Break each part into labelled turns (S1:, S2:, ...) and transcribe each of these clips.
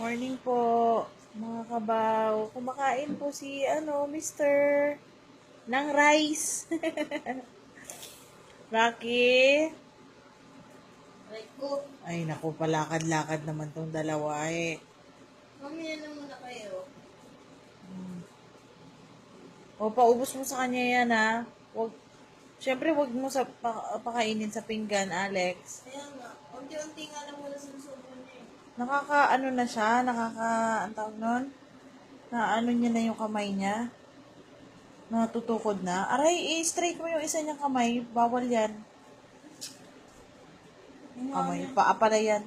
S1: Morning po, mga kabaw. Kumakain po si, Mr. ng rice. Rocky?
S2: Aray ko.
S1: Ay, naku, palakad-lakad naman tong dalawa eh.
S2: Mamaya na muna kayo.
S1: O, paubos mo sa kanya yan, ha? Siyempre, wag mo pakainin sa pinggan, Alex.
S2: Kaya nga, unti-unti nga lang muna sinusubo niya eh.
S1: Na siya, ang tawag nun? Na niya na yung kamay niya. Natutukod na. Aray, i-straight mo yung isa niyang kamay. Bawal yan. Kamay, paa pala yan.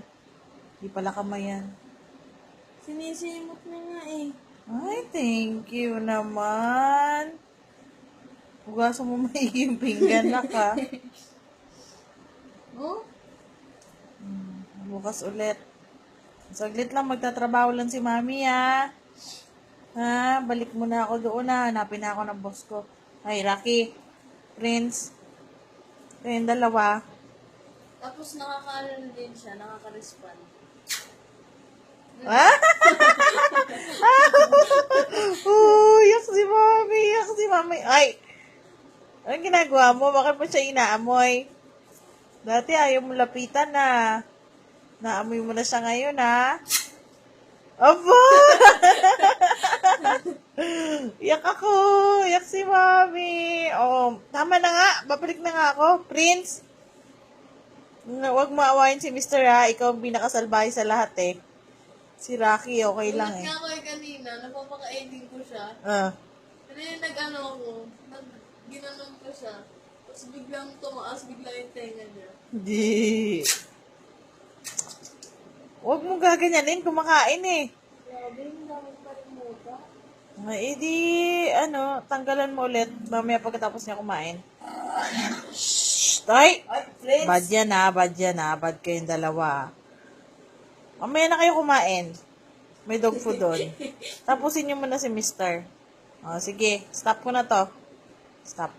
S1: Di pala kamay yan.
S2: Sinisimot na nga eh.
S1: Ay, thank you naman. Hugasan mo maigi yung pinggan na ka.
S2: Oh?
S1: Bukas ulit. Saglit lang, magtatrabaho lang si mami, ha? Ha? Balik muna ako doon, ha? Hanapin na ako ng boss ko. Ay, Rocky. Prince. Kayong dalawa.
S2: Tapos nakaka-ano din siya, nakaka-respond.
S1: Ah? Yak si mami. Yak si mami. Ay! Anong ginagawa mo? Bakit mo siya inaamoy? Dati ayaw mo lapitan na. Naamoy mo na siya ngayon, ha? Aba! Yak ako. Yak si mami. Oh, tama na nga. Babalik na nga ako. Prince. Huwag mo awayin si Mr. ha. Ikaw ang pinakasalbahe sa lahat eh. Si Rocky, okay lang
S2: Ulat
S1: eh.
S2: nga ako eh kanina, napapaka-ending ko siya. Kanina nag-ano ako, ginanon ko siya. Tapos biglang tumaas, biglang yung tenga niya.
S1: Di. Huwag mo gaganyanin, kumakain eh.
S2: Grabe, yung dami pa rin muta.
S1: Eh di, tanggalan mo ulit. Mamaya pagkatapos niya kumain. Shhh! Tay!
S2: Ay, friends!
S1: Bad yan ha, bad yan ha. Bad kayong dalawa. Mamaya na kayo kumain. May dog food doon. Tapusin niyo muna si Mister. O, sige. Stop ko na to. Stop.